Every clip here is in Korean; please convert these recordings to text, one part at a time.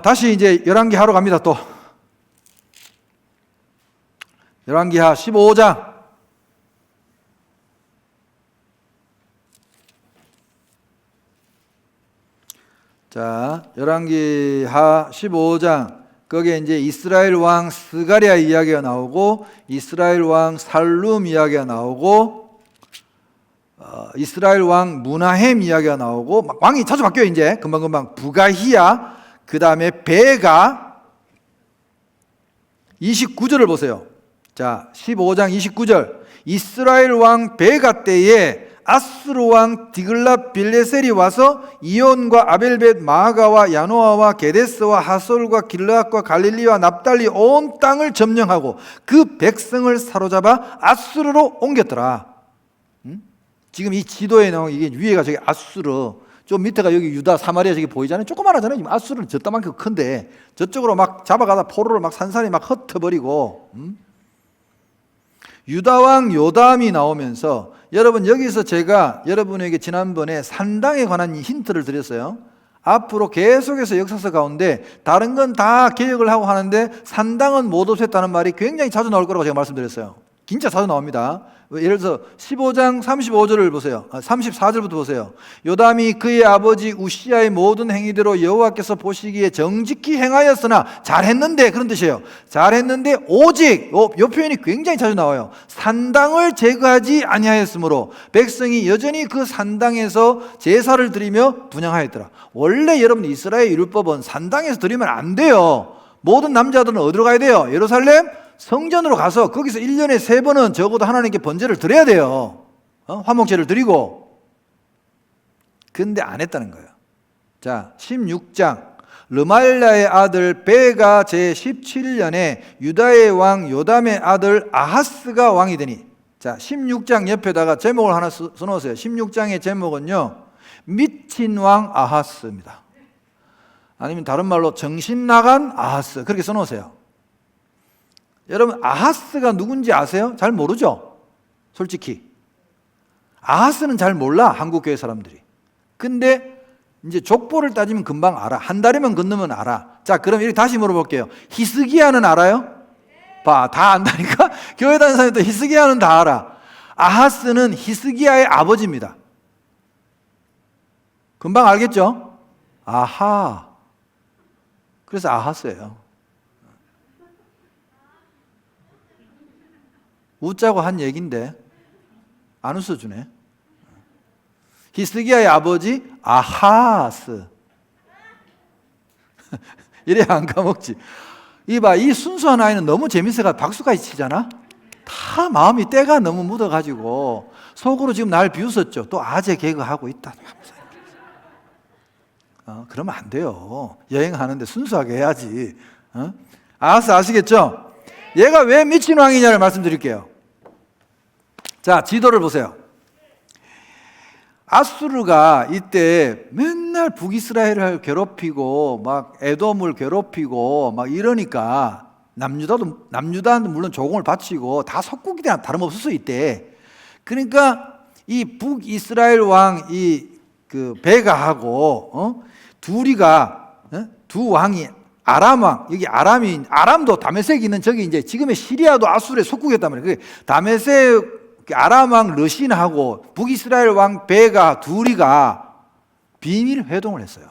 다시 이제 열왕기 하러 갑니다. 또 열왕기하 15장. 자, 열왕기하 15장. 거기에 이제 이스라엘 왕 스가랴 이야기가 나오고, 이스라엘 왕 살룸 이야기가 나오고, 이스라엘 왕 무나헴 이야기가 나오고, 왕이 자주 바뀌어요. 이제 금방금방. 부가히야, 그 다음에 베가. 29절을 보세요. 자, 15장 29절. 이스라엘 왕 베가 때에 아수르 왕 디글랏 빌레셀이 와서 이온과 아벨벳 마아가와 야노아와 게데스와 하솔과 길르앗과 갈릴리와 납달리 온 땅을 점령하고 그 백성을 사로잡아 아수르로 옮겼더라. 지금 이 지도에 나온 이게 위에가 저기 아수르, 좀 밑에가 여기 유다 사마리아 저기 보이잖아요. 조그만하잖아요. 지금 아수르는 저따만큼 큰데 저쪽으로 막 잡아가다 포로를 막 산산이 막 흩어버리고. 유다 왕 요담이 나오면서, 여러분 여기서 제가 여러분에게 지난번에 산당에 관한 힌트를 드렸어요. 앞으로 계속해서 역사서 가운데 다른 건 다 개혁을 하고 하는데 산당은 못 없앴다는 말이 굉장히 자주 나올 거라고 제가 말씀드렸어요. 진짜 자주 나옵니다. 예를 들어서 15장 35절을 보세요. 34절부터 보세요. 요담이 그의 아버지 우시야의 모든 행위대로 여호와께서 보시기에 정직히 행하였으나, 잘했는데, 그런 뜻이에요. 잘했는데 오직, 요 표현이 굉장히 자주 나와요. 산당을 제거하지 아니하였으므로 백성이 여전히 그 산당에서 제사를 드리며 분향하였더라. 원래 여러분 이스라엘 율법은 산당에서 드리면 안 돼요. 모든 남자들은 어디로 가야 돼요? 예루살렘 성전으로 가서 거기서 1년에 3번은 적어도 하나님께 번제를 드려야 돼요. 화목제를 드리고. 근데 안 했다는 거예요. 자, 16장. 르말랴의 아들 베가 제17년에 유다의 왕 요담의 아들 아하스가 왕이 되니. 자, 16장 옆에다가 제목을 하나 써놓으세요. 16장의 제목은요, 미친 왕 아하스입니다. 아니면 다른 말로 정신 나간 아하스, 그렇게 써놓으세요. 여러분 아하스가 누군지 아세요? 잘 모르죠? 솔직히 아하스는 잘 몰라, 한국교회 사람들이. 근데 이제 족보를 따지면 금방 알아. 한 달이면 건너면 알아. 자, 그럼 이렇게 다시 물어볼게요. 히스기야는 알아요? 봐, 다 안다니까? 교회 다니는 사람도 히스기야는 다 알아. 아하스는 히스기야의 아버지입니다. 금방 알겠죠? 아하. 그래서 아하스예요. 웃자고 한 얘기인데 안 웃어주네. 히스기야의 아버지 아하스. 이래 안 까먹지. 이봐, 이 순수한 아이는 너무 재밌어가 박수까지 치잖아. 다 마음이 때가 너무 묻어가지고 속으로 지금 날 비웃었죠. 또 아재 개그하고 있다. 그러면 안 돼요. 여행하는데 순수하게 해야지. 아하스 아시겠죠? 얘가 왜 미친 왕이냐를 말씀드릴게요. 자, 지도를 보세요. 아수르가 이때 맨날 북이스라엘을 괴롭히고 막 에돔을 괴롭히고 막 이러니까 남유다는 물론 조공을 바치고 다 석국이 다름없었어 이때. 그러니까 이 북이스라엘 왕 이 그 베가하고 둘이가 두 왕이 아람 왕, 여기 아람도 다메섹이 있는 저기 이제 지금의 시리아도 아수르의 속국이었단 말이에요. 다메섹 아람 왕 르신하고 북이스라엘 왕 베가 둘이가 비밀 회동을 했어요.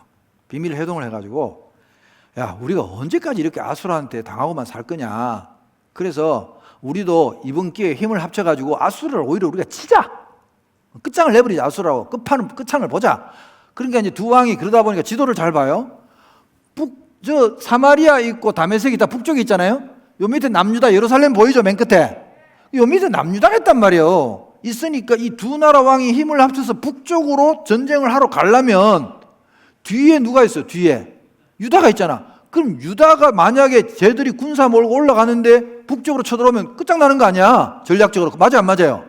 비밀 회동을 해가지고, 야, 우리가 언제까지 이렇게 아수르한테 당하고만 살 거냐. 그래서 우리도 이번 기회에 힘을 합쳐가지고 아수르를 오히려 우리가 치자. 끝장을 내버리자. 아수르하고 끝장을 보자. 그러니까 이제 두 왕이 그러다 보니까 지도를 잘 봐요. 사마리아 있고 다메섹이 다 북쪽에 있잖아요. 요 밑에 남유다 예루살렘 보이죠? 맨 끝에. 요 밑에 남유다가 있단 말이에요. 있으니까 이 두 나라 왕이 힘을 합쳐서 북쪽으로 전쟁을 하러 가려면 뒤에 누가 있어요? 뒤에 유다가 있잖아. 그럼 유다가 만약에 쟤들이 군사 몰고 올라가는데 북쪽으로 쳐들어오면 끝장나는 거 아니야? 전략적으로. 맞아 안 맞아요?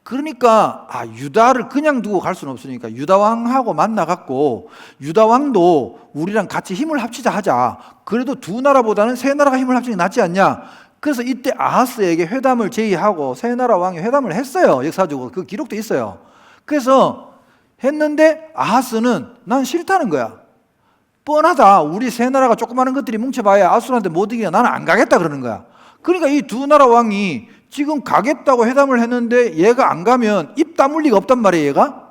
그러니까 유다를 그냥 두고 갈 수는 없으니까 유다 왕하고 만나갖고 유다 왕도 우리랑 같이 힘을 합치자 하자. 그래도 두 나라보다는 세 나라가 힘을 합치는 게 낫지 않냐. 그래서 이때 아하스에게 회담을 제의하고 세 나라 왕이 회담을 했어요. 역사적으로 그 기록도 있어요. 그래서 했는데 아하스는 난 싫다는 거야. 뻔하다. 우리 세 나라가 조그마한 것들이 뭉쳐봐야 아수르한테 못 이기냐. 나는 안 가겠다 그러는 거야. 그러니까 이 두 나라 왕이 지금 가겠다고 회담을 했는데 얘가 안 가면 입 다물 리가 없단 말이에요. 얘가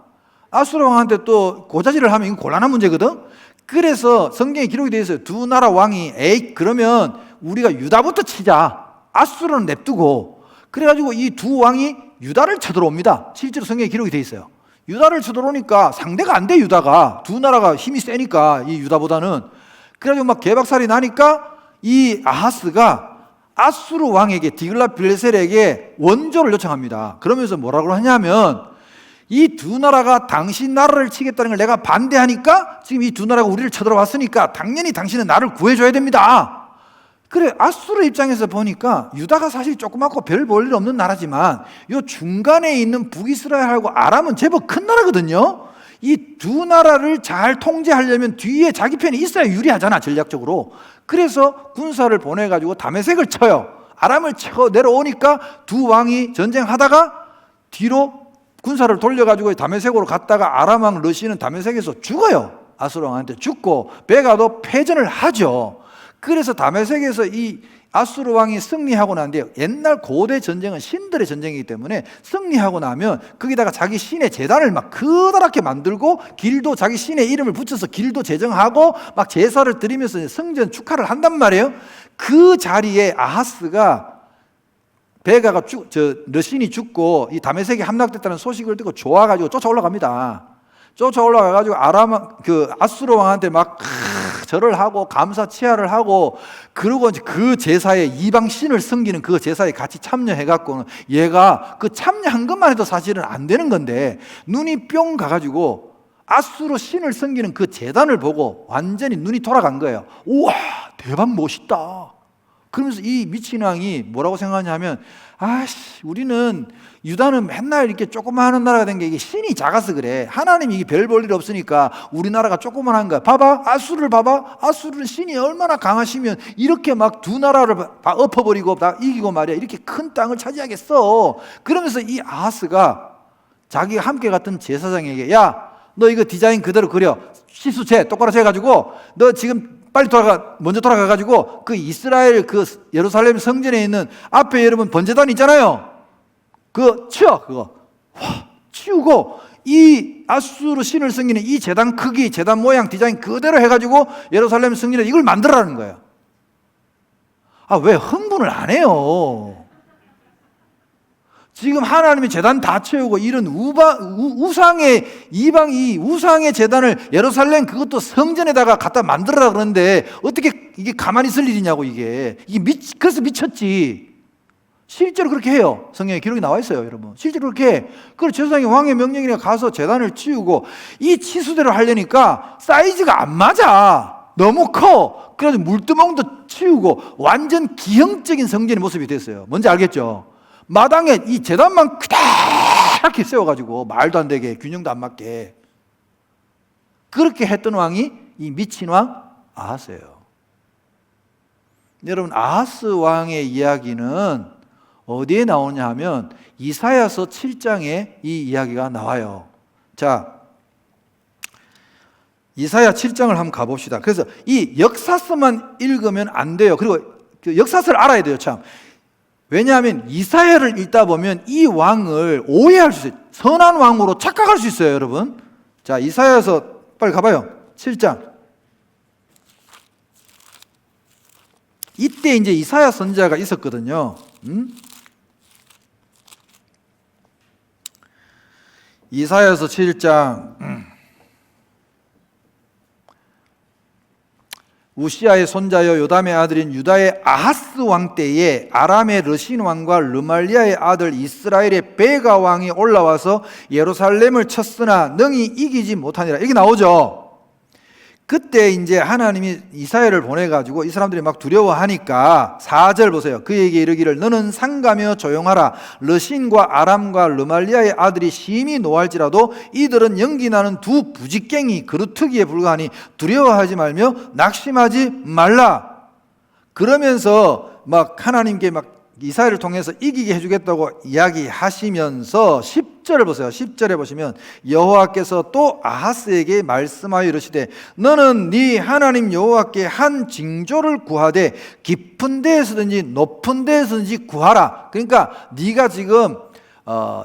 아수르 왕한테 또 고자질을 하면 이건 곤란한 문제거든. 그래서 성경에 기록이 되어 있어요. 두 나라 왕이 에이 그러면 우리가 유다부터 치자. 아수르는 냅두고. 그래가지고 이 두 왕이 유다를 쳐들어옵니다. 실제로 성경에 기록이 되어 있어요. 유다를 쳐들어오니까 상대가 안 돼. 유다가 두 나라가 힘이 세니까 이 유다보다는. 그래가지고 막 개박살이 나니까 이 아하스가 아수르 왕에게 디글랏빌레셀에게 원조를 요청합니다. 그러면서 뭐라고 하냐면 이 두 나라가 당신 나라를 치겠다는 걸 내가 반대하니까 지금 이 두 나라가 우리를 쳐들어왔으니까 당연히 당신은 나를 구해줘야 됩니다. 그래, 아수르 입장에서 보니까 유다가 사실 조그맣고 별 볼 일 없는 나라지만 요 중간에 있는 북이스라엘하고 아람은 제법 큰 나라거든요. 이 두 나라를 잘 통제하려면 뒤에 자기 편이 있어야 유리하잖아, 전략적으로. 그래서 군사를 보내가지고 다메섹을 쳐요. 아람을 쳐 내려오니까 두 왕이 전쟁하다가 뒤로 군사를 돌려가지고 다메섹으로 갔다가 아람 왕 러시는 다메섹에서 죽어요. 아수르 왕한테 죽고 베가도 패전을 하죠. 그래서 다메섹에서 이 아수르 왕이 승리하고 난뒤에 옛날 고대 전쟁은 신들의 전쟁이기 때문에 승리하고 나면 거기다가 자기 신의 제단을 막 커다랗게 만들고 길도 자기 신의 이름을 붙여서 길도 제정하고 막 제사를 드리면서 성전 축하를 한단 말이에요. 그 자리에 아하스가 베가가 러신이 죽고 이 다메섹이 함락됐다는 소식을 듣고 좋아가지고 쫓아 올라갑니다. 쫓아 올라가가지고 아수르 왕한테 막 절을 하고 감사 치하를 하고 그러고 이제 그 제사에 이방 신을 섬기는 그 제사에 같이 참여해갖고는 얘가 그 참여한 것만 해도 사실은 안 되는 건데 눈이 뿅 가가지고 아수르 신을 섬기는 그 제단을 보고 완전히 눈이 돌아간 거예요. 우와, 대박 멋있다. 그러면서 이 미친 왕이 뭐라고 생각하냐면 우리는 유다는 맨날 이렇게 조그마한 나라가 된 게 이게 신이 작아서 그래. 하나님이 이게 별 볼 일 없으니까 우리나라가 조그만한 거야. 봐봐, 아수르를 봐봐. 아수르는 신이 얼마나 강하시면 이렇게 막 두 나라를 다 엎어버리고 다 이기고 말이야. 이렇게 큰 땅을 차지하겠어. 그러면서 이 아하스가 자기가 함께 갔던 제사장에게 야, 너 이거 디자인 그대로 그려. 시수재 똑바로 재가지고 너 지금 빨리 먼저 돌아가가지고 그 이스라엘 그 예루살렘 성전에 있는 앞에 여러분 번제단 있잖아요. 그거 치워, 그거. 치우고 이 아수르 신을 섬기는 이 제단 크기, 제단 모양, 디자인 그대로 해가지고 예루살렘 성전에 이걸 만들라는 거예요. 왜 흥분을 안 해요? 지금 하나님이 제단 다 채우고 이런 우상의 제단을 예루살렘 그것도 성전에다가 갖다 만들어라 그러는데 어떻게 이게 가만히 있을 일이냐고 이게 그래서 미쳤지. 실제로 그렇게 해요. 성경에 기록이 나와 있어요, 여러분. 실제로 그렇게 해. 그래서 제사장이 왕의 명령이라 가서 제단을 치우고 이 치수대로 하려니까 사이즈가 안 맞아. 너무 커. 그래서 물두멍도 치우고 완전 기형적인 성전의 모습이 됐어요. 뭔지 알겠죠? 마당에 이 제단만 크다랗게 세워가지고 말도 안 되게 균형도 안 맞게 그렇게 했던 왕이 이 미친 왕 아하스예요. 여러분, 아하스 왕의 이야기는 어디에 나오냐 하면 이사야서 7장에 이 이야기가 나와요. 자, 이사야 7장을 한번 가봅시다. 그래서 이 역사서만 읽으면 안 돼요. 그리고 그 역사서를 알아야 돼요, 참. 왜냐하면 이사야를 읽다 보면 이 왕을 오해할 수 있어요. 선한 왕으로 착각할 수 있어요, 여러분. 자, 이사야서 빨리 가봐요. 7장. 이때 이제 이사야 선지자가 있었거든요. 이사야서 7장. 우시아의 손자여 요담의 아들인 유다의 아하스 왕 때에 아람의 르신 왕과 르말리아의 아들 이스라엘의 베가 왕이 올라와서 예루살렘을 쳤으나 능히 이기지 못하니라. 이게 나오죠. 그때 이제 하나님이 이사야를 보내가지고 이 사람들이 막 두려워하니까 4절 보세요. 그에게 이르기를 너는 상가며 조용하라. 르신과 아람과 르말리아의 아들이 심히 노할지라도 이들은 연기나는 두 부직갱이 그루트기에 불과하니 두려워하지 말며 낙심하지 말라. 그러면서 막 하나님께 막 이스라엘을 통해서 이기게 해주겠다고 이야기하시면서 10절을 보세요. 10절에 보시면 여호와께서 또 아하스에게 말씀하여 이르시되 너는 네 하나님 여호와께 한 징조를 구하되 깊은 데에서든지 높은 데에서든지 구하라. 그러니까 네가 지금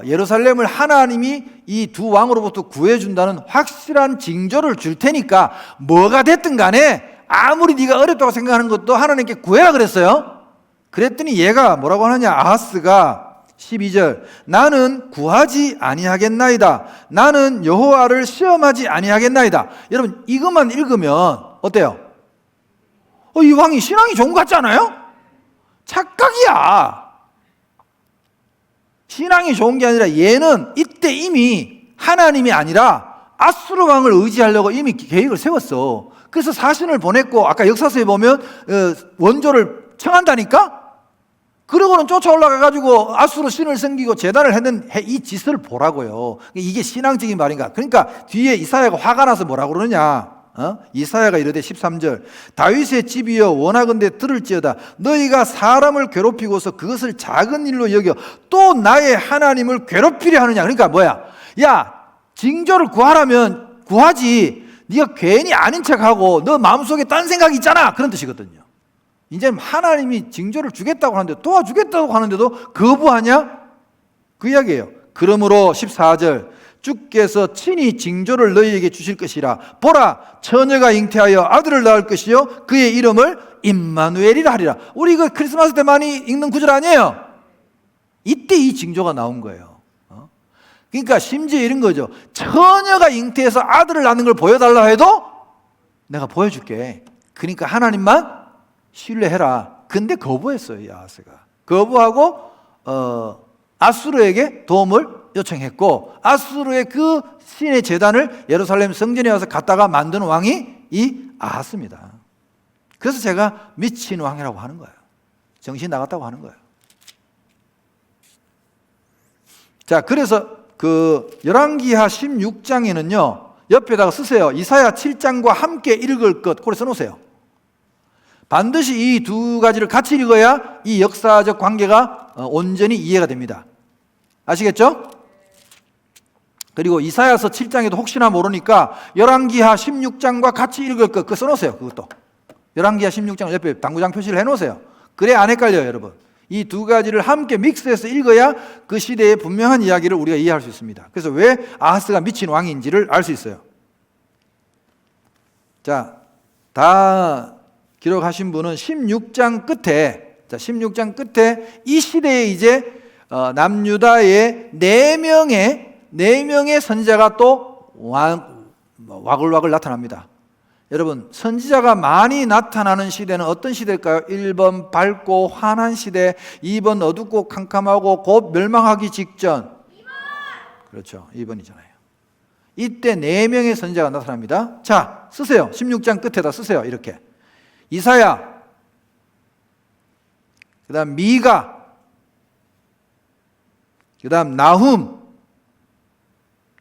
예루살렘을 하나님이 이 두 왕으로부터 구해준다는 확실한 징조를 줄 테니까 뭐가 됐든 간에 아무리 네가 어렵다고 생각하는 것도 하나님께 구해라 그랬어요. 그랬더니 얘가 뭐라고 하느냐, 아하스가 12절 나는 구하지 아니하겠나이다. 나는 여호와를 시험하지 아니하겠나이다. 여러분 이것만 읽으면 어때요? 이 왕이 신앙이 좋은 것 같지 않아요? 착각이야. 신앙이 좋은 게 아니라 얘는 이때 이미 하나님이 아니라 아수르 왕을 의지하려고 이미 계획을 세웠어. 그래서 사신을 보냈고 아까 역사서에 보면 원조를 청한다니까? 그러고는 쫓아 올라가가지고 아수르 신을 섬기고 제단을 했는 이 짓을 보라고요. 이게 신앙적인 말인가? 그러니까 뒤에 이사야가 화가 나서 뭐라고 그러느냐? 이사야가 이르되 13절 다윗의 집이여 원하건대 들을지어다. 너희가 사람을 괴롭히고서 그것을 작은 일로 여겨 또 나의 하나님을 괴롭히려 하느냐. 그러니까 뭐야? 야, 징조를 구하라면 구하지. 네가 괜히 아닌 척하고 너 마음속에 딴 생각이 있잖아. 그런 뜻이거든요. 이제는 하나님이 징조를 주겠다고 하는데 도와주겠다고 하는데도 거부하냐? 그 이야기예요. 그러므로 14절 주께서 친히 징조를 너희에게 주실 것이라. 보라 처녀가 잉태하여 아들을 낳을 것이요 그의 이름을 임마누엘이라 하리라. 우리 그 크리스마스 때 많이 읽는 구절 아니에요? 이때 이 징조가 나온 거예요. 그러니까 심지어 이런 거죠. 처녀가 잉태해서 아들을 낳는 걸 보여달라 해도 내가 보여줄게. 그러니까 하나님만 신뢰해라. 근데 거부했어요. 이 아하스가 거부하고 아수르에게 도움을 요청했고 아수르의 그 신의 제단을 예루살렘 성전에 와서 갖다가 만든 왕이 이 아하스입니다. 그래서 제가 미친 왕이라고 하는 거예요. 정신 나갔다고 하는 거예요. 자, 그래서 그 열왕기하 16장에는요 옆에다가 쓰세요. 이사야 7장과 함께 읽을 것 그걸 써놓으세요. 반드시 이 두 가지를 같이 읽어야 이 역사적 관계가 온전히 이해가 됩니다. 아시겠죠? 그리고 이사야서 7장에도 혹시나 모르니까 열왕기하 16장과 같이 읽을 것 그거 써놓으세요. 그것도 열왕기하 16장 옆에 당구장 표시를 해놓으세요. 그래 안 헷갈려요. 여러분 이 두 가지를 함께 믹스해서 읽어야 그 시대의 분명한 이야기를 우리가 이해할 수 있습니다. 그래서 왜 아하스가 미친 왕인지를 알 수 있어요. 자, 다 기록하신 분은 16장 끝에, 자, 16장 끝에 이 시대에 이제 남유다의 4명의 선지자가 또 와글와글 나타납니다. 여러분, 선지자가 많이 나타나는 시대는 어떤 시대일까요? 1번 밝고 환한 시대, 2번 어둡고 캄캄하고 곧 멸망하기 직전. 2번. 그렇죠. 2번이잖아요. 이때 4명의 선지자가 나타납니다. 자, 쓰세요. 16장 끝에다 쓰세요. 이렇게. 이사야, 그 다음 미가, 그 다음 나훔,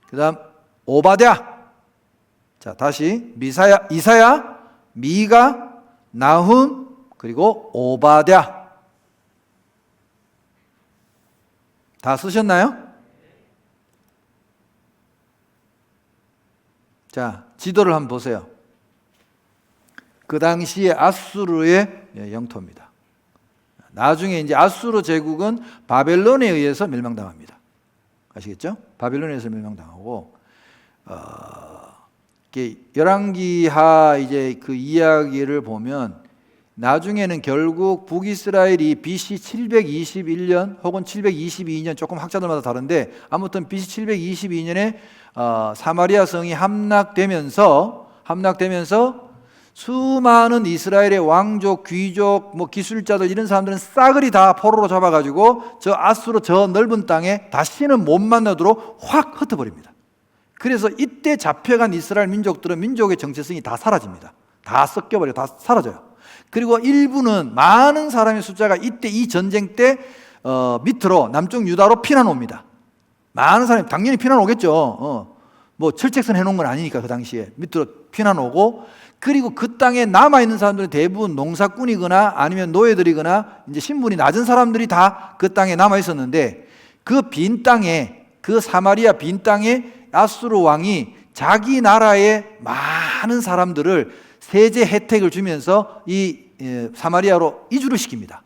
그 다음 오바댜. 자, 다시 이사야, 미가, 나훔, 그리고 오바댜. 다 쓰셨나요? 자, 지도를 한번 보세요. 그 당시에 아수르의 영토입니다. 나중에 이제 아수르 제국은 바벨론에 의해서 멸망당합니다. 아시겠죠? 바벨론에 의해서 멸망당하고 열왕기하 이제 그 이야기를 보면 나중에는 결국 북이스라엘이 BC 721년 혹은 722년 조금 학자들마다 다른데 아무튼 BC 722년에 사마리아 성이 함락되면서 수많은 이스라엘의 왕족, 귀족, 기술자들 이런 사람들은 싸그리 다 포로로 잡아가지고 저 아수르 저 넓은 땅에 다시는 못 만나도록 확 흩어버립니다. 그래서 이때 잡혀간 이스라엘 민족들은 민족의 정체성이 다 사라집니다. 다 섞여버려, 다 사라져요. 그리고 일부는 많은 사람의 숫자가 이때 이 전쟁 때 밑으로 남쪽 유다로 피난 옵니다. 많은 사람이 당연히 피난 오겠죠. 뭐 철책선 해놓은 건 아니니까 그 당시에 밑으로 피난 오고 그리고 그 땅에 남아있는 사람들은 대부분 농사꾼이거나 아니면 노예들이거나 이제 신분이 낮은 사람들이 다 그 땅에 남아있었는데, 그 빈 땅에, 그 사마리아 빈 땅에 아수르 왕이 자기 나라의 많은 사람들을 세제 혜택을 주면서 이 사마리아로 이주를 시킵니다.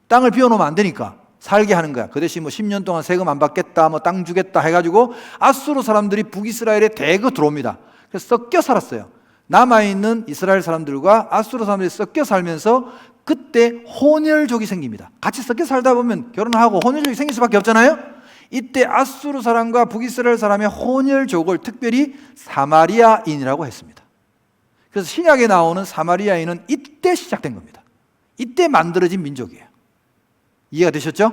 땅을 비워놓으면 안 되니까 살게 하는 거야. 그 대신 뭐 10년 동안 세금 안 받겠다, 뭐 땅 주겠다 해가지고 아수르 사람들이 북이스라엘에 대거 들어옵니다. 그래서 섞여 살았어요. 남아있는 이스라엘 사람들과 아수르 사람들이 섞여 살면서 그때 혼혈족이 생깁니다. 같이 섞여 살다 보면 결혼하고 혼혈족이 생길 수밖에 없잖아요. 이때 아수르 사람과 북이스라엘 사람의 혼혈족을 특별히 사마리아인이라고 했습니다. 그래서 신약에 나오는 사마리아인은 이때 시작된 겁니다. 이때 만들어진 민족이에요. 이해가 되셨죠?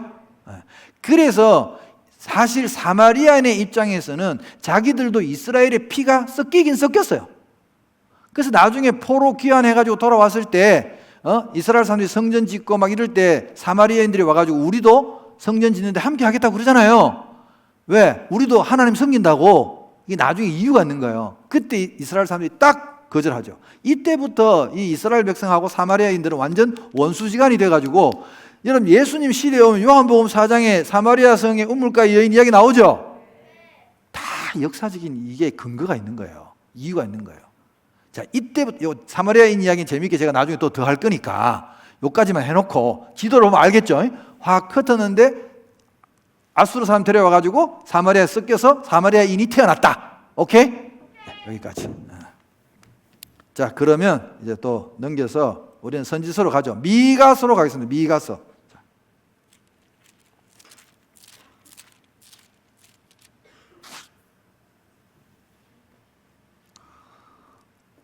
그래서 사실 사마리아인의 입장에서는 자기들도 이스라엘의 피가 섞이긴 섞였어요. 그래서 나중에 포로 귀환해가지고 돌아왔을 때 이스라엘 사람들이 성전 짓고 막 이럴 때 사마리아인들이 와가지고 우리도 성전 짓는데 함께 하겠다고 그러잖아요. 왜? 우리도 하나님 섬긴다고. 이게 나중에 이유가 있는 거예요. 그때 이스라엘 사람들이 딱 거절하죠. 이때부터 이 이스라엘 백성하고 사마리아인들은 완전 원수지간이 돼가지고, 여러분 예수님 시대에 오면 요한복음 4장에 사마리아 성의 우물가의 여인 이야기 나오죠? 다 역사적인 이게 근거가 있는 거예요. 이유가 있는 거예요. 자, 이때부터 요 사마리아인 이야기는 재미있게 제가 나중에 또 더 할 거니까 요까지만 해놓고 지도를 보면 알겠죠? 확 흩었는데 아수르 사람 데려와가지고 사마리아에 섞여서 사마리아인이 태어났다. 오케이? 여기까지. 자, 그러면 이제 또 넘겨서 우리는 선지서로 가죠. 미가서로 가겠습니다. 미가서.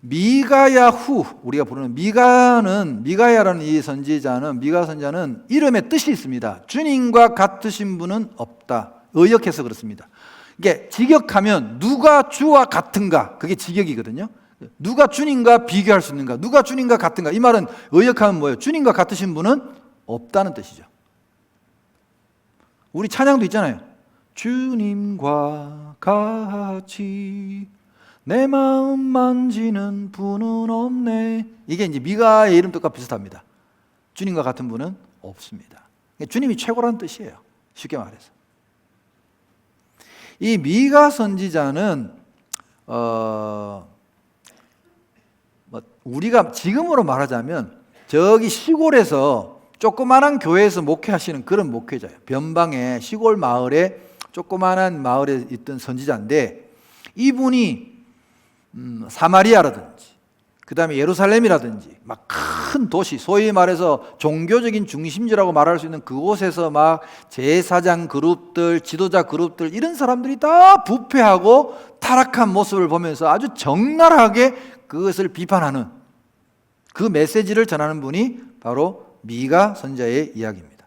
미가야 후, 우리가 부르는 미가야라는 이 선지자는, 미가 선지자는 이름의 뜻이 있습니다. 주님과 같으신 분은 없다. 의역해서 그렇습니다. 이게 직역하면 누가 주와 같은가, 그게 직역이거든요. 누가 주님과 비교할 수 있는가, 누가 주님과 같은가. 이 말은 의역하면 뭐예요? 주님과 같으신 분은 없다는 뜻이죠. 우리 찬양도 있잖아요. 주님과 같이 내 마음 만지는 분은 없네. 이게 이제 미가의 이름 뜻과 비슷합니다. 주님과 같은 분은 없습니다. 주님이 최고라는 뜻이에요. 쉽게 말해서. 이 미가 선지자는 우리가 지금으로 말하자면 저기 시골에서 조그마한 교회에서 목회하시는 그런 목회자예요. 변방의 시골 마을에, 조그마한 마을에 있던 선지자인데, 이분이 사마리아라든지 그 다음에 예루살렘이라든지 막 큰 도시, 소위 말해서 종교적인 중심지라고 말할 수 있는 그곳에서 막 제사장 그룹들, 지도자 그룹들, 이런 사람들이 다 부패하고 타락한 모습을 보면서 아주 적나라하게 그것을 비판하는 그 메시지를 전하는 분이 바로 미가 선지자의 이야기입니다.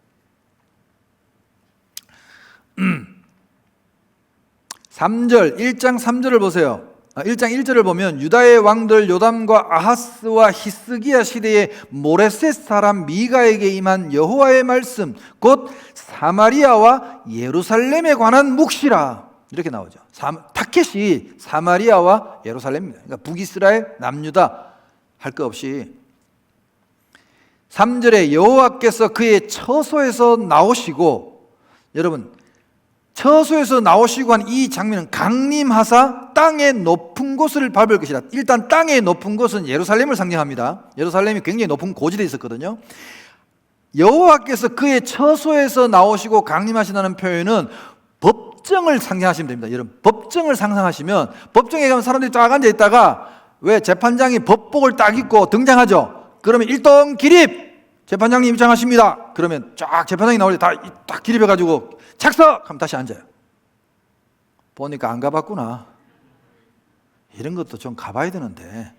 3절, 1장 3절을 보세요. 1장 1절을 보면 유다의 왕들 요담과 아하스와 히스기야 시대의 모레셋 사람 미가에게 임한 여호와의 말씀, 곧 사마리아와 예루살렘에 관한 묵시라, 이렇게 나오죠. 타켓이 사마리아와 예루살렘입니다. 그러니까 북이스라엘, 남유다 할 것 없이. 3절에 여호와께서 그의 처소에서 나오시고, 여러분 처소에서 나오시고 한 이 장면은 강림하사 땅의 높은 곳을 밟을 것이다. 일단 땅의 높은 곳은 예루살렘을 상징합니다. 예루살렘이 굉장히 높은 고지대에 있었거든요. 여호와께서 그의 처소에서 나오시고 강림하신다는 표현은 법정을 상징하시면 됩니다. 여러분, 법정을 상상하시면, 법정에 가면 사람들이 쫙 앉아 있다가 왜 재판장이 법복을 딱 입고 등장하죠. 그러면 일동 기립, 재판장님 입장하십니다. 그러면 쫙 재판장이 나올 때 딱 기립해가지고 착석! 하면 다시 앉아요. 보니까 안 가봤구나. 이런 것도 좀 가봐야 되는데.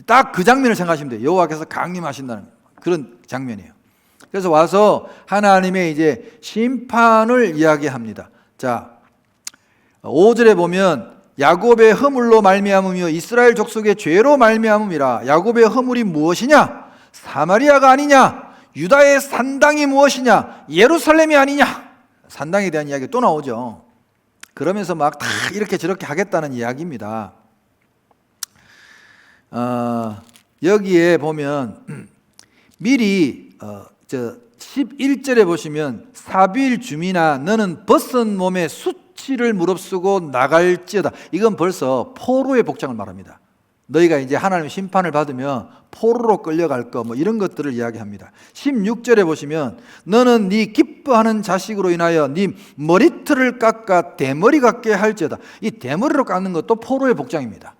딱 그 장면을 생각하시면 돼요. 여호와께서 강림하신다는 그런 장면이에요. 그래서 와서 하나님의 이제 심판을 이야기합니다. 자, 5절에 보면 야곱의 허물로 말미암으며 이스라엘 족속의 죄로 말미암음이라. 야곱의 허물이 무엇이냐? 사마리아가 아니냐? 유다의 산당이 무엇이냐? 예루살렘이 아니냐? 산당에 대한 이야기가 또 나오죠. 그러면서 막 다 이렇게 저렇게 하겠다는 이야기입니다. 여기에 보면 미리 11절에 보시면 사비일 주민아 너는 벗은 몸에 수치를 무릅쓰고 나갈지어다. 이건 벌써 포로의 복장을 말합니다. 너희가 이제 하나님의 심판을 받으면 포로로 끌려갈 거 뭐 이런 것들을 이야기합니다. 16절에 보시면 너는 네 기뻐하는 자식으로 인하여 네 머리털을 깎아 대머리 같게 할지어다. 이 대머리로 깎는 것도 포로의 복장입니다.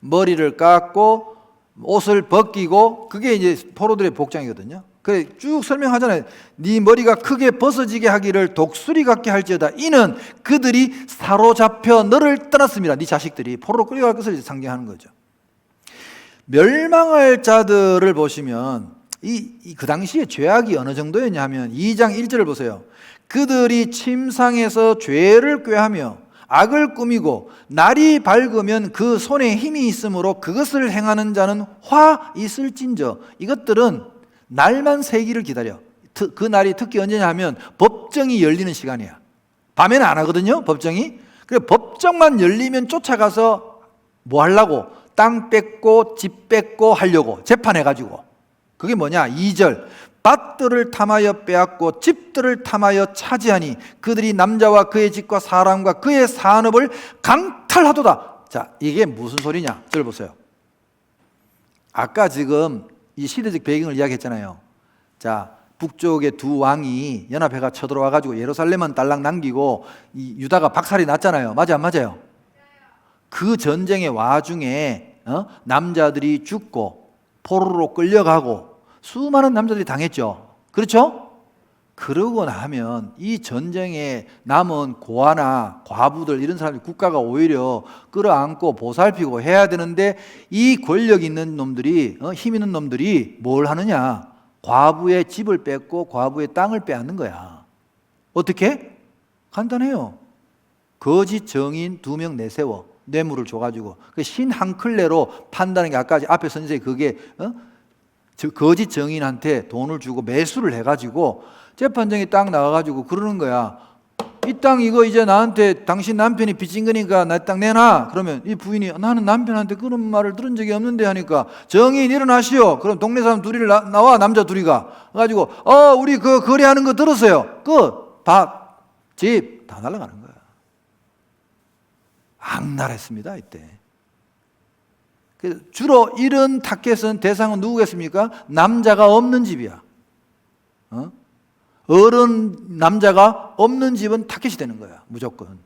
머리를 깎고 옷을 벗기고 그게 이제 포로들의 복장이거든요. 그래 쭉 설명하잖아요. 네 머리가 크게 벗어지게 하기를 독수리 같게 할지어다. 이는 그들이 사로잡혀 너를 떠났습니다. 네 자식들이 포로로 끌려갈 것을 상징하는 거죠. 멸망할 자들을 보시면 그 당시에 죄악이 어느 정도였냐 하면 2장 1절을 보세요. 그들이 침상에서 죄를 꾀하며 악을 꾸미고 날이 밝으면 그 손에 힘이 있으므로 그것을 행하는 자는 화 있을진저. 이것들은 날만 세기를 기다려. 그 날이 특히 언제냐 하면 법정이 열리는 시간이야. 밤에는 안 하거든요, 법정이. 그래 법정만 열리면 쫓아가서 뭐 하려고? 땅 뺏고 집 뺏고 하려고 재판해가지고. 그게 뭐냐? 2절 밭들을 탐하여 빼앗고 집들을 탐하여 차지하니 그들이 남자와 그의 집과 사람과 그의 산업을 강탈하도다. 자, 이게 무슨 소리냐? 저를 보세요. 아까 지금 이 시대적 배경을 이야기했잖아요. 자, 북쪽의 두 왕이 연합회가 쳐들어와 가지고 예루살렘은 딸랑 남기고 이 유다가 박살이 났잖아요. 맞아요, 안 맞아요? 그 전쟁의 와중에 남자들이 죽고 포로로 끌려가고 수많은 남자들이 당했죠. 그렇죠? 그러고 나면 이 전쟁에 남은 고아나 과부들 이런 사람들 국가가 오히려 끌어안고 보살피고 해야 되는데 이 권력 있는 놈들이 힘 있는 놈들이 뭘 하느냐? 과부의 집을 뺏고 과부의 땅을 빼앗는 거야. 어떻게? 간단해요. 거짓 정인 2명 내세워 뇌물을 줘가지고 그 신 한 클레로 판다는 게 아까 앞에 선생님이 그게 거짓 정인한테 돈을 주고 매수를 해가지고 재판정에 딱 나가가지고 그러는 거야. 이 땅 이거 이제 나한테 당신 남편이 빚진 거니까 나 땅 내놔. 그러면 이 부인이 나는 남편한테 그런 말을 들은 적이 없는데 하니까 정인 일어나시오. 그럼 동네 사람 둘이 나와 남자 둘이가 가지고 우리 그 거래하는 거 들었어요. 그 밭, 집 다 날아가는 거야. 악랄했습니다 이때. 주로 이런 타켓은 대상은 누구겠습니까? 남자가 없는 집이야. 어른 남자가 없는 집은 타켓이 되는 거야 무조건.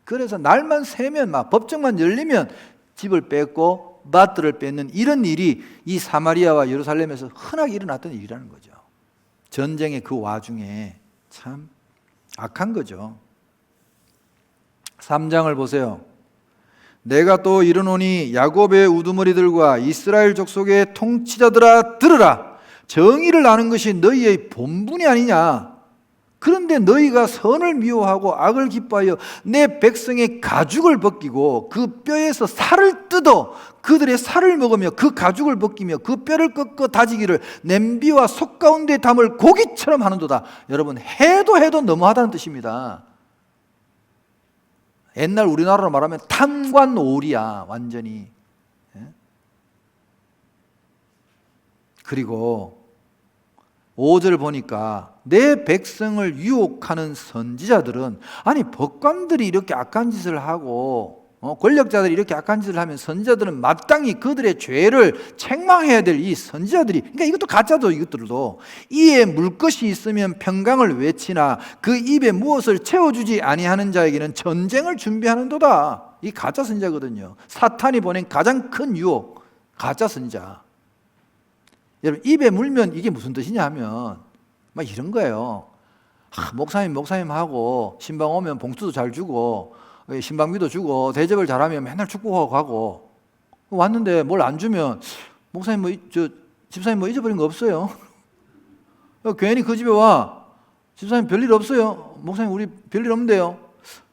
그래서 날만 새면 막 법정만 열리면 집을 뺏고 밭들을 뺏는 이런 일이 이 사마리아와 예루살렘에서 흔하게 일어났던 일이라는 거죠. 전쟁의 그 와중에 참 악한 거죠. 3장을 보세요. 내가 또 이르노니 야곱의 우두머리들과 이스라엘 족속의 통치자들아 들으라. 정의를 아는 것이 너희의 본분이 아니냐. 그런데 너희가 선을 미워하고 악을 기뻐하여 내 백성의 가죽을 벗기고 그 뼈에서 살을 뜯어 그들의 살을 먹으며 그 가죽을 벗기며 그 뼈를 꺾어 다지기를 냄비와 속 가운데 담을 고기처럼 하는도다. 여러분 해도 너무하다는 뜻입니다. 옛날 우리나라로 말하면 탐관오리야 완전히. 그리고 5절 보니까 내 백성을 유혹하는 선지자들은 아니 법관들이 이렇게 악한 짓을 하고 권력자들이 이렇게 악한 짓을 하면 선지자들은 마땅히 그들의 죄를 책망해야 될 이 선지자들이, 그러니까 이것도 가짜도 이것들도 이에 물 것이 있으면 평강을 외치나 그 입에 무엇을 채워주지 아니하는 자에게는 전쟁을 준비하는도다. 이 가짜 선지자거든요. 사탄이 보낸 가장 큰 유혹, 가짜 선지자. 여러분 입에 물면 이게 무슨 뜻이냐 하면 막 이런 거예요. 목사님 하고 신방 오면 봉투도 잘 주고 신방비도 주고 대접을 잘하면 맨날 축복하고 가고 왔는데 뭘 안 주면 목사님 집사님 잊어버린 거 없어요? 괜히 그 집에 와. 집사님 별일 없어요? 목사님 우리 별일 없는데요?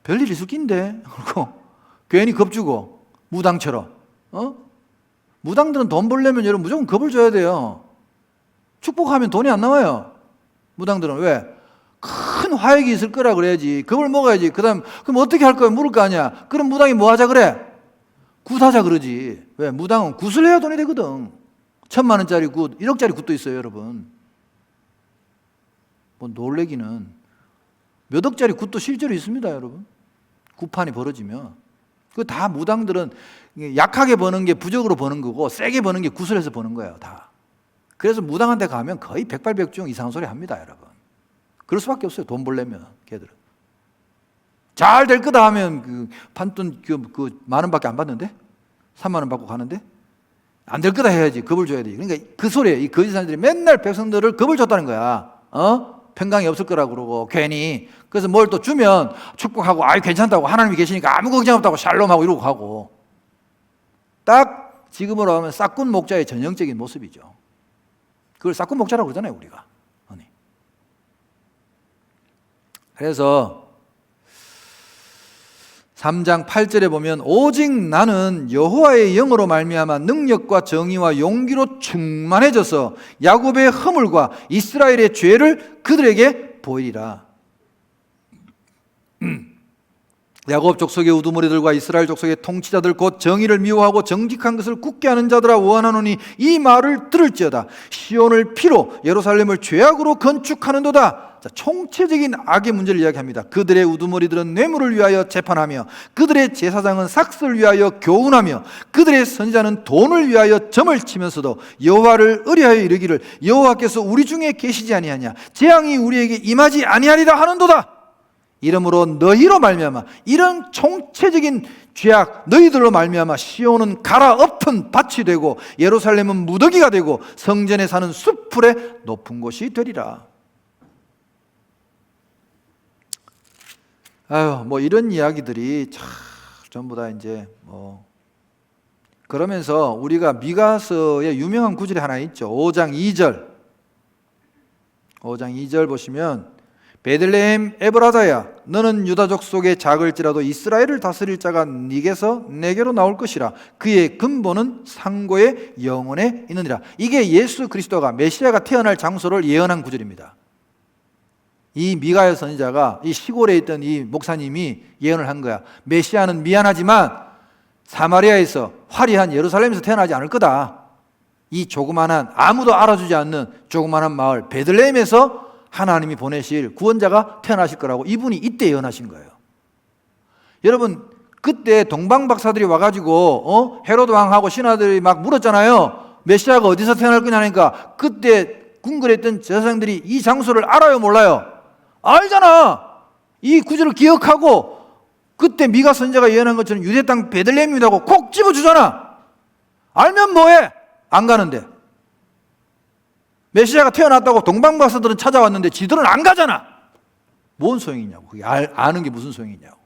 별일 있을 낀데. 그리고 괜히 겁주고 무당처럼. 무당들은 돈 벌려면 여러분 무조건 겁을 줘야 돼요. 축복하면 돈이 안 나와요. 무당들은 왜? 큰 화약이 있을 거라 그래야지. 겁을 먹어야지. 그럼 어떻게 할 거야? 물을 거 아니야. 그럼 무당이 뭐 하자 그래? 굿하자 그러지. 왜? 무당은 굿을 해야 돈이 되거든. 1,000만 원짜리 굿, 1억짜리 굿도 있어요, 여러분. 뭐 놀래기는. 몇 억짜리 굿도 실제로 있습니다, 여러분. 굿판이 벌어지면. 그 다 무당들은 약하게 버는 게 부적으로 버는 거고 세게 버는 게 굿을 해서 버는 거예요, 다. 그래서 무당한테 가면 거의 백발백중 이상한 소리 합니다, 여러분. 그럴 수밖에 없어요, 돈 벌려면, 걔들은. 잘 될 거다 하면 그 판돈 그 만 원밖에 안 받는데? 3만 원 받고 가는데? 안 될 거다 해야지, 겁을 줘야 돼. 그러니까 그 소리에 이 거짓 사람들이 맨날 백성들을 겁을 줬다는 거야. 평강이 없을 거라고 그러고 괜히. 그래서 뭘 또 주면 축복하고 아유 괜찮다고, 하나님이 계시니까 아무 걱정 없다고 샬롬하고 이러고 가고. 딱 지금으로 하면 싹군 목자의 전형적인 모습이죠. 그걸 싹군 목자라고 그러잖아요, 우리가. 그래서 3장 8절에 보면 오직 나는 여호와의 영으로 말미암아 능력과 정의와 용기로 충만해져서 야곱의 허물과 이스라엘의 죄를 그들에게 보이리라. 야곱 족속의 우두머리들과 이스라엘 족속의 통치자들 곧 정의를 미워하고 정직한 것을 굳게 하는 자들아 원하노니 이 말을 들을지어다. 시온을 피로 예루살렘을 죄악으로 건축하는도다. 자, 총체적인 악의 문제를 이야기합니다. 그들의 우두머리들은 뇌물을 위하여 재판하며 그들의 제사장은 삭슬을 위하여 교훈하며 그들의 선지자는 돈을 위하여 점을 치면서도 여호와를 의뢰하여 이르기를 여호와께서 우리 중에 계시지 아니하냐, 재앙이 우리에게 임하지 아니하리라 하는도다. 이러므로 너희로 말미암아 이런 총체적인 죄악 너희들로 말미암아 시온은 갈아엎은 밭이 되고 예루살렘은 무더기가 되고 성전에 사는 숲풀의 높은 곳이 되리라. 아유, 뭐 이런 이야기들이 참 전부 다 이제 뭐 그러면서 우리가 미가서의 유명한 구절이 하나 있죠. 5장 2절. 5장 2절 보시면 베들레헴 에브라다야 너는 유다족 속에 작을지라도 이스라엘을 다스릴 자가 네게서 내게로 나올 것이라. 그의 근본은 상고의 영혼에 있느니라. 이게 예수 그리스도가 메시아가 태어날 장소를 예언한 구절입니다. 이 미가야 선지자가 이 시골에 있던 이 목사님이 예언을 한 거야. 메시아는 미안하지만 사마리아에서 화려한 예루살렘에서 태어나지 않을 거다. 이 조그만한 아무도 알아주지 않는 조그만한 마을 베들레헴에서 하나님이 보내실 구원자가 태어나실 거라고 이분이 이때 예언하신 거예요. 여러분 그때 동방 박사들이 와가지고 헤로드 왕하고 신하들이 막 물었잖아요. 메시아가 어디서 태어날 거냐니까 그때 궁궐했던 제사장들이 이 장소를 알아요, 몰라요? 알잖아. 이 구절을 기억하고 그때 미가 선지자가 예언한 것처럼 유대 땅 베들레헴이라고 콕 집어주잖아. 알면 뭐해? 안 가는데. 메시아가 태어났다고 동방박사들은 찾아왔는데 지들은 안 가잖아. 뭔 소용이냐고. 그게 아는 게 무슨 소용이냐고.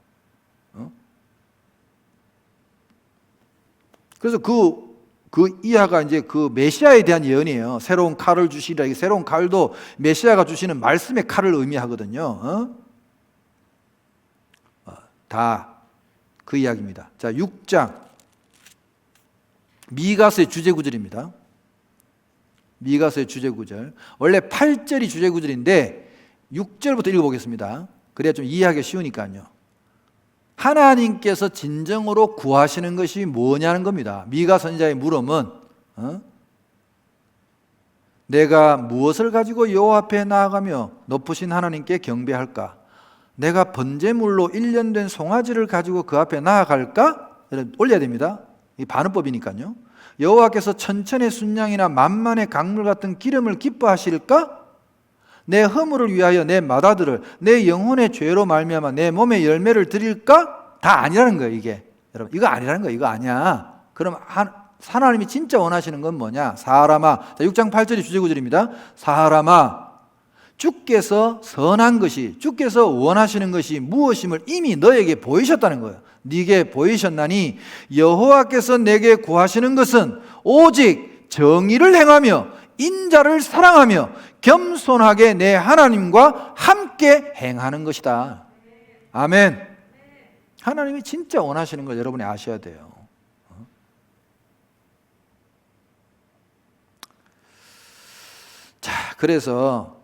그래서 그 이하가 이제 그 메시아에 대한 예언이에요. 새로운 칼을 주시리라. 이 새로운 칼도 메시아가 주시는 말씀의 칼을 의미하거든요. 다 그 이야기입니다. 자, 6장 미가서의 주제구절입니다. 미가서의 주제구절. 원래 8절이 주제구절인데 6절부터 읽어보겠습니다. 그래야 좀 이해하기 쉬우니까요. 하나님께서 진정으로 구하시는 것이 뭐냐는 겁니다. 미가 선지자의 물음은 내가 무엇을 가지고 여호와 앞에 나아가며 높으신 하나님께 경배할까? 내가 번제물로 1년 된 송아지를 가지고 그 앞에 나아갈까? 올려야 됩니다. 이 반응법이니까요. 여호와께서 천천의 순양이나 만만의 강물 같은 기름을 기뻐하실까? 내 허물을 위하여 내 맏아들을 내 영혼의 죄로 말미암아 내 몸의 열매를 드릴까? 다 아니라는 거예요. 이게 여러분 이거 아니라는 거예요. 이거 아니야. 그럼 하나님이 진짜 원하시는 건 뭐냐? 사람아. 자, 6장 8절이 주제구절입니다. 사람아, 주께서 선한 것이, 주께서 원하시는 것이 무엇임을 이미 너에게 보이셨다는 거예요. 네게 보이셨나니 여호와께서 내게 구하시는 것은 오직 정의를 행하며 인자를 사랑하며 겸손하게 내 하나님과 함께 행하는 것이다. 아멘. 하나님이 진짜 원하시는 걸 여러분이 아셔야 돼요. 자, 그래서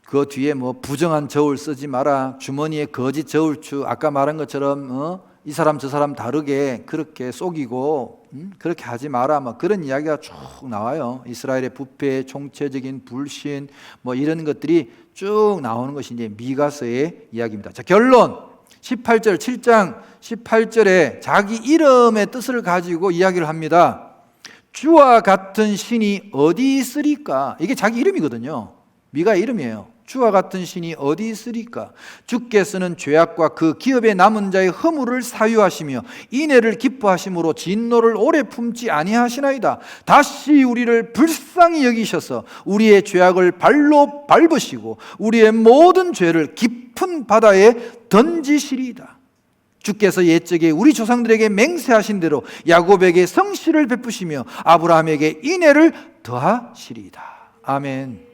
그 뒤에 뭐 부정한 저울 쓰지 마라, 주머니에 거짓 저울추, 아까 말한 것처럼 이 사람 저 사람 다르게 그렇게 속이고 그렇게 하지 마라, 뭐 그런 이야기가 쭉 나와요. 이스라엘의 부패, 총체적인 불신, 뭐 이런 것들이 쭉 나오는 것이 이제 미가서의 이야기입니다. 자, 결론 18절, 7장 18절에 자기 이름의 뜻을 가지고 이야기를 합니다. 주와 같은 신이 어디 있으리까? 이게 자기 이름이거든요. 미가의 이름이에요. 주와 같은 신이 어디 있으리까? 주께서는 죄악과 그 기업에 남은 자의 허물을 사유하시며 인애를 기뻐하심으로 진노를 오래 품지 아니하시나이다. 다시 우리를 불쌍히 여기셔서 우리의 죄악을 발로 밟으시고 우리의 모든 죄를 깊은 바다에 던지시리이다. 주께서 옛적에 우리 조상들에게 맹세하신 대로 야곱에게 성실을 베푸시며 아브라함에게 인애를 더하시리이다. 아멘.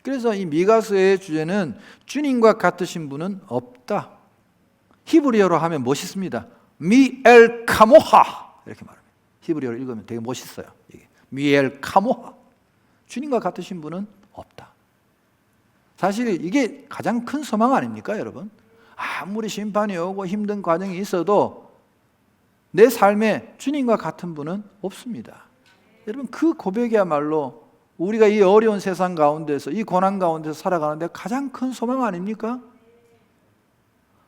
그래서 이 미가서의 주제는 주님과 같으신 분은 없다. 히브리어로 하면 멋있습니다. 미엘 카모하 이렇게 말합니다. 히브리어로 읽으면 되게 멋있어요. 미엘 카모하. 주님과 같으신 분은 없다. 사실 이게 가장 큰 소망 아닙니까, 여러분? 아무리 심판이 오고 힘든 과정이 있어도 내 삶에 주님과 같은 분은 없습니다. 여러분, 그 고백이야말로 우리가 이 어려운 세상 가운데서, 이 고난 가운데서 살아가는데 가장 큰 소망 아닙니까?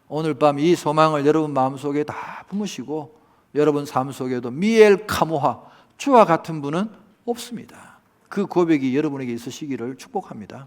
오늘 밤 이 소망을 여러분 마음속에 다 품으시고 여러분 삶 속에도 미엘 카모하, 주와 같은 분은 없습니다. 그 고백이 여러분에게 있으시기를 축복합니다.